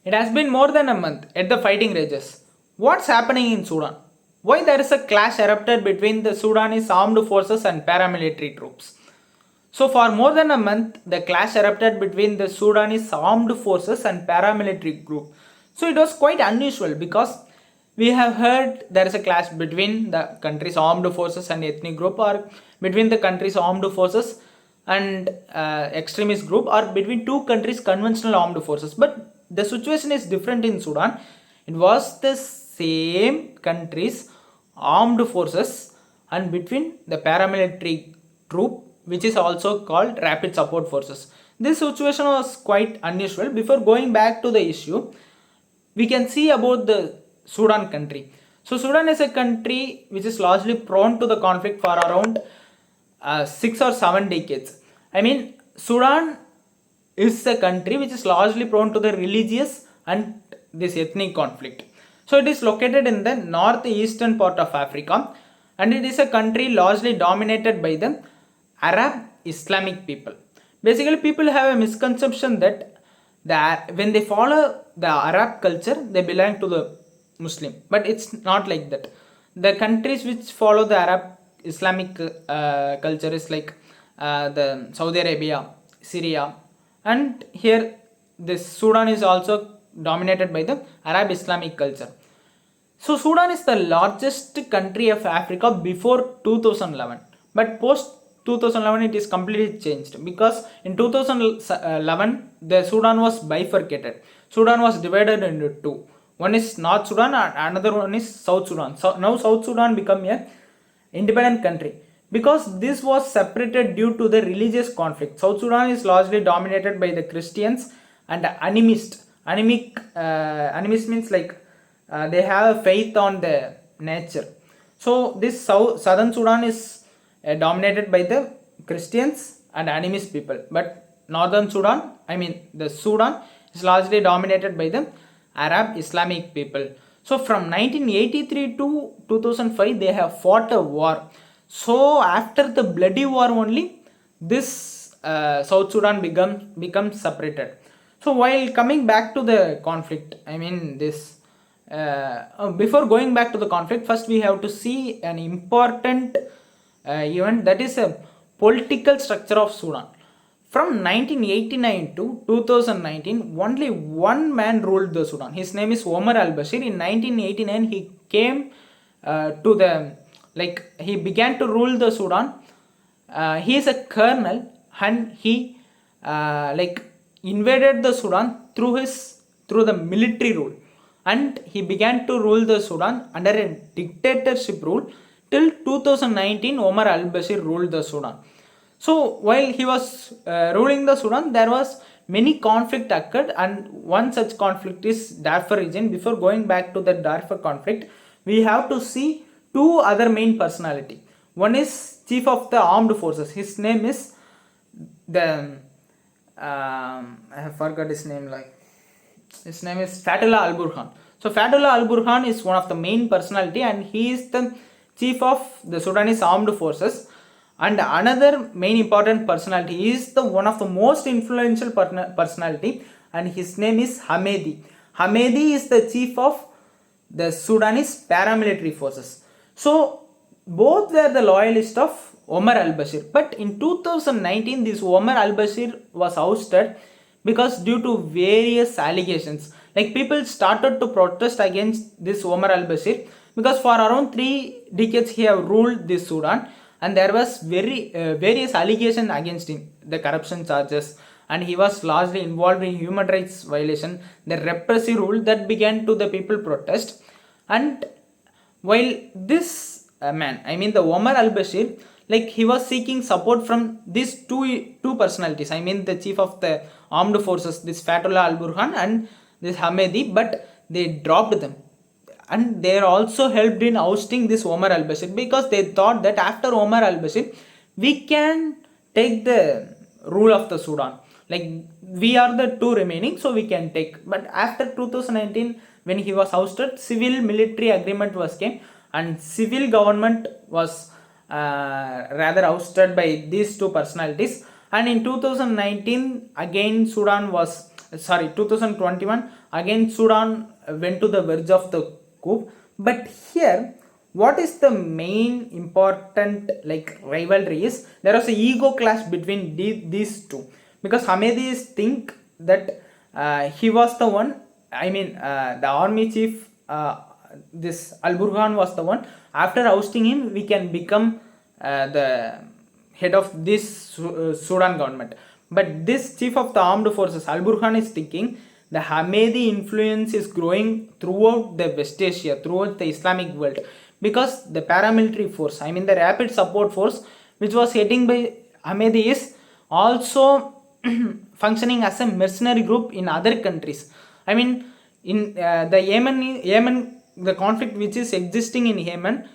It has been more than a month at the fighting rages. What's happening in Sudan? Why there is a clash erupted between the Sudanese armed forces and paramilitary troops? So for more than a month, the clash erupted between the Sudanese armed forces and paramilitary group. So it was quite unusual because we have heard there is a clash between the country's armed forces and ethnic group, or between the country's armed forces and extremist group, or between two countries' conventional armed forces. But the situation is different in Sudan. It was the same country's armed forces and between the paramilitary troop, which is also called rapid support forces. This situation was quite unusual. Before going back to the issue, we can see about the Sudan country. So Sudan is a country which is largely prone to the conflict for around 6 or 7 decades. I mean, Sudan is a country which is largely prone to the religious and this ethnic conflict. So it is located in the northeastern part of Africa, and it is a country largely dominated by the Arab Islamic people. Basically, people have a misconception that when they follow the Arab culture, they belong to the Muslim, but it's not like that. The countries which follow the Arab Islamic culture is like the Saudi Arabia, Syria, and here this Sudan is also dominated by the Arab Islamic culture. So Sudan is the largest country of Africa before 2011, but post 2011 it is completely changed because in 2011 the Sudan was bifurcated. Sudan was divided into two. One is North Sudan and another one is South Sudan. So now South Sudan become a independent country because this was separated due to the religious conflict. South Sudan is largely dominated by the Christians and animist. Animist means like they have a faith on the nature. So this southern Sudan is dominated by the Christians and animist people, but northern Sudan, I mean the Sudan, is largely dominated by the Arab Islamic people. So from 1983 to 2005 they have fought a war. So after the bloody war only this South Sudan becomes separated. So while coming back to the conflict, I mean this before going back to the conflict, first we have to see an important event, that is a political structure of Sudan. From 1989 to 2019, only one man ruled the Sudan. His name is Omar al-Bashir. In 1989, he came to the, like, he began to rule the Sudan. He is a colonel and he like invaded the Sudan through the military rule, and he began to rule the Sudan under a dictatorship rule till 2019. Omar al-Bashir ruled the Sudan. So while he was ruling the Sudan, there was many conflict occurred, and one such conflict is Darfur region. Before going back to the Darfur conflict, we have to see two other main personality. One is chief of the armed forces. His name is the I have forgot his name. Like his name is Fatullah al-Burhan. So Fatullah al-Burhan is one of the main personality, and he is the chief of the Sudanese armed forces. And another main important personality is the one of the most influential personality, and his name is Hamedi. Hamedi is the chief of the Sudanese paramilitary forces. So both were the loyalists of Omar al-Bashir. But in 2019, this Omar al-Bashir was ousted because due to various allegations. Like people started to protest against this Omar al-Bashir because for around 3 decades he have ruled this Sudan, and there was various allegations against him, the corruption charges, and he was largely involved in human rights violation, the repressive rule that began to the people protest. And while this man, I mean the Omar al-Bashir, like he was seeking support from these two personalities, I mean the chief of the armed forces, this Fatullah al-Burhan and this Hamedi, but they dropped them, and they also helped in ousting this Omar al-Bashir because they thought that after Omar al-Bashir we can take the rule of the Sudan, like we are the two remaining, so we can take. But after 2019 when he was ousted, civil military agreement was came, and civil government was rather ousted by these two personalities. And in 2019 again Sudan was sorry, 2021, again Sudan went to the verge of the coup. But here, what is the main important like rivalry is there was a ego clash between these two, because Hamidis think that he was the one, I mean the army chief, this Al Burhan was the one. After ousting him, we can become the head of this Sudan government. But this chief of the armed forces, Al Burhan, is thinking the Hamidi influence is growing throughout the West Asia, throughout the Islamic world, because the paramilitary force, I mean the rapid support force, which was heading by Hamidi, is also functioning as a mercenary group in other countries. I mean, in the Yemen, the conflict which is existing in Yemen,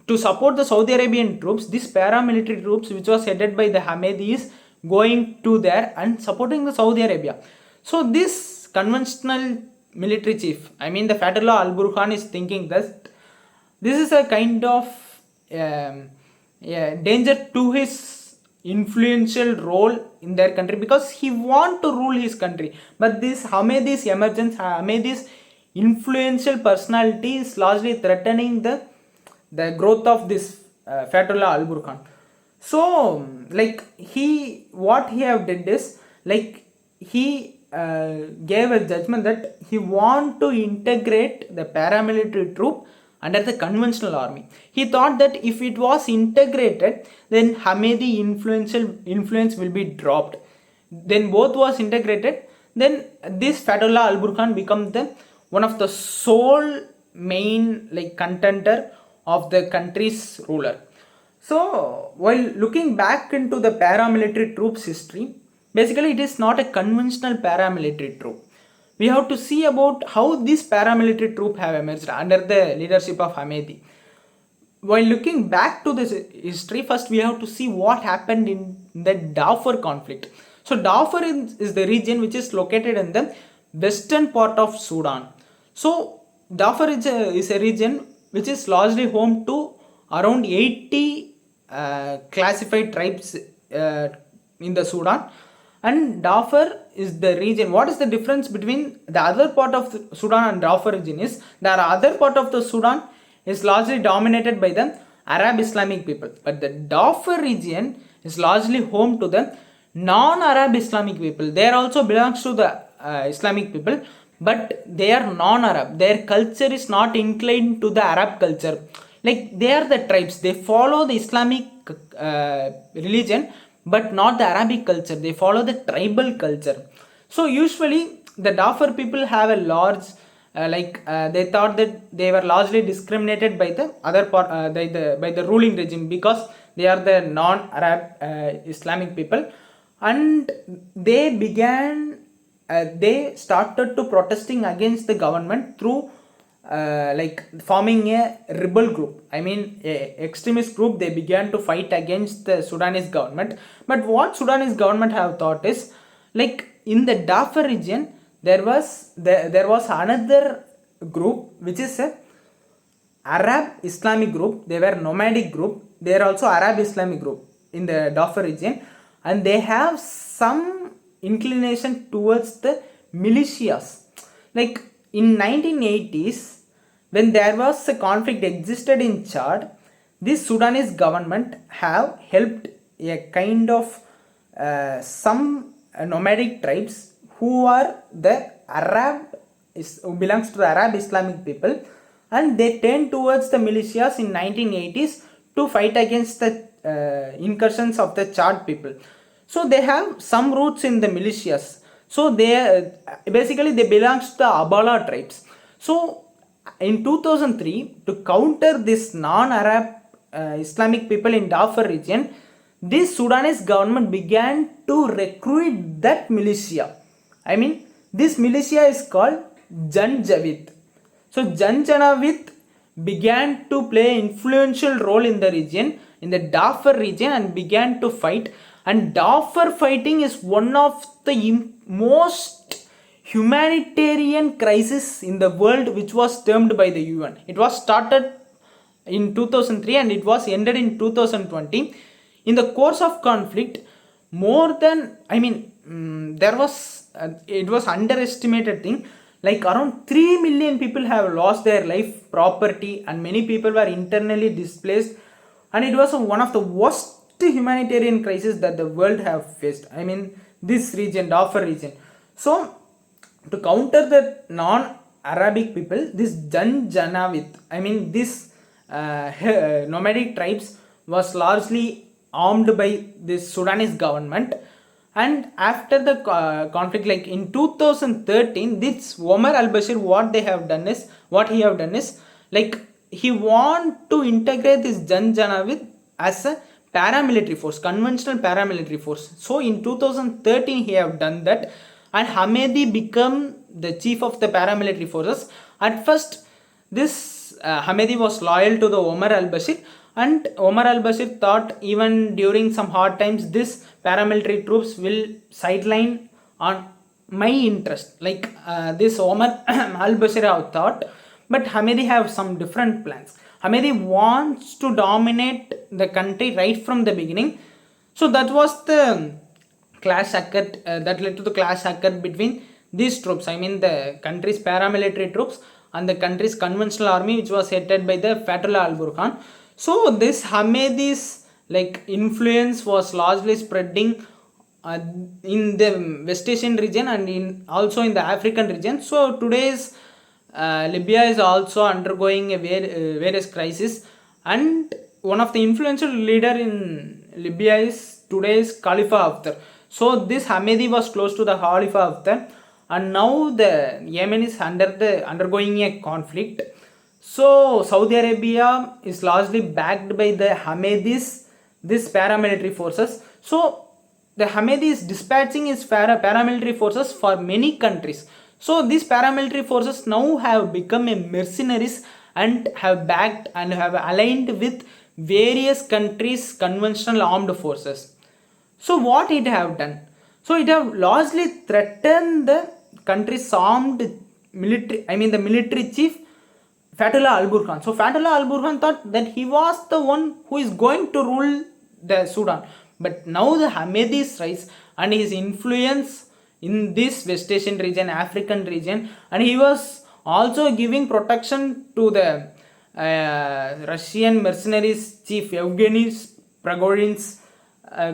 to support the Saudi Arabian troops, these paramilitary troops which was headed by the Hamidis going to there and supporting the Saudi Arabia. So this conventional military chief, I mean the Fatullah Al Burhan, is thinking that this is a kind of danger to his influential role in their country, because he want to rule his country. But this Hamidis emergence, Hamidis influential personality is largely threatening the growth of this Fatullah Al Burhan. So like what he have did is like he gave a judgment that he want to integrate the paramilitary troop under the conventional army. He thought that if it was integrated, then Hamidi influence will be dropped. Then both was integrated, then this Fatullah Al Burhan become the one of the sole main like contender of the country's ruler. So while looking back into the paramilitary troops history, basically it is not a conventional paramilitary troop. We have to see about how this paramilitary troop have emerged under the leadership of Hamidi. While looking back to this history, first we have to see what happened in the Darfur conflict. So Darfur is the region which is located in the western part of Sudan. So Darfur is a region which is largely home to around 80 classified tribes in the Sudan. And Darfur is the region. What is the difference between the other part of the Sudan and Darfur region is the other part of the Sudan is largely dominated by the Arab Islamic people, but the Darfur region is largely home to the non-Arab Islamic people. They also belongs to the Islamic people, but they are non-Arab. Their culture is not inclined to the Arab culture. Like they are the tribes. They follow the Islamic religion, but not the Arabic culture. They follow the tribal culture. So usually the Darfur people have a large they thought that they were largely discriminated by the other part by the ruling regime, because they are the non-Arab Islamic people. And they began they started to protesting against the government through forming a rebel group, I mean a extremist group. They began to fight against the Sudanese government. But what Sudanese government have thought is, like in the Darfur region there was another group which is a Arab Islamic group. They were nomadic group. They are also Arab Islamic group in the Darfur region, and they have some inclination towards the militias. Like in 1980s, when there was a conflict existed in Chad, this Sudanese government have helped a kind of some nomadic tribes who are the who belongs to the Arab Islamic people, and they turned towards the militias in 1980s to fight against the incursions of the Chad people. So they have some roots in the militias. So they basically they belongs to the Abala tribes. So in 2003, to counter this non-Arab Islamic people in Darfur region, this Sudanese government began to recruit that militia. I mean, this militia is called Janjaweed. So Janjaweed began to play an influential role in the region, in the Darfur region, and began to fight. And Darfur fighting is one of the most humanitarian crisis in the world, which was termed by the UN. It was started in 2003 and it was ended in 2020. In the course of conflict, more than, there was it was underestimated thing, like around 3 million people have lost their life, property, and many people were internally displaced, and it was one of the worst humanitarian crisis that the world have faced. I mean, this region, Darfur region. So to counter the non-Arabic people, this Janjaweed, I mean this nomadic tribes was largely armed by this Sudanese government. And after the conflict, like in 2013, this Omar al-Bashir, what he have done is, like, he want to integrate this Janjaweed as a paramilitary force, conventional paramilitary force. So in 2013 he have done that, and Hamedi become the chief of the paramilitary forces. At first, this Hamedi was loyal to the Omar al-Bashir, and Omar al-Bashir thought even during some hard times this paramilitary troops will sideline on my interest, like this Omar al-Bashir have thought. But Hamedi have some different plans. Hamedi wants to dominate the country right from the beginning. So that was the clash occurred, that led to the clash occurred between these troops, I mean the country's paramilitary troops and the country's conventional army, which was headed by the Fatullah al-Burhan. So this Hamedi's like influence was largely spreading in the West Asian region and also in the African region. So today's Libya is also undergoing a various crisis, and one of the influential leader in Libya is today's Khalifa Haftar. So this Hamedi was close to the Khalifa Haftar, and now the Yemen is undergoing a conflict. So Saudi Arabia is largely backed by the Hamedis, this paramilitary forces. So the Hamedi is dispatching his paramilitary forces for many countries. So these paramilitary forces now have become a mercenaries and have backed and have aligned with various countries' conventional armed forces. So what it have done? So it have largely threatened the country's armed military, I mean the military chief Fatullah al-Burhan. So Fatullah al-Burhan thought that he was the one who is going to rule the Sudan. But now the Hamedis rise and his influence in this West Asian region, African region, and he was also giving protection to the Russian mercenaries chief Yevgeny Prigozhin's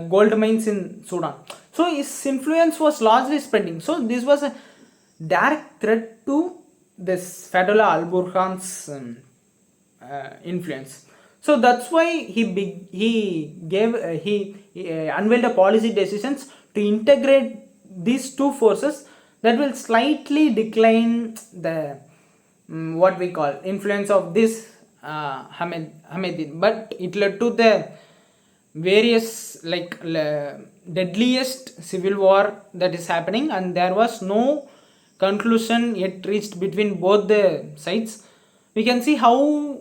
gold mines in Sudan. So his influence was largely spreading. So this was a direct threat to this Fatullah al-Burhan's influence. So that's why he unveiled a policy decisions to integrate these two forces that will slightly decline the what we call influence of this Hamedi. But it led to the various like deadliest civil war that is happening, and there was no conclusion yet reached between both the sides. We can see how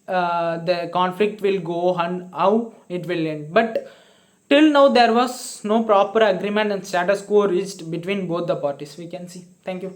the conflict will go and how it will end. But till now there was no proper agreement and status quo reached between both the parties. We can see. Thank you.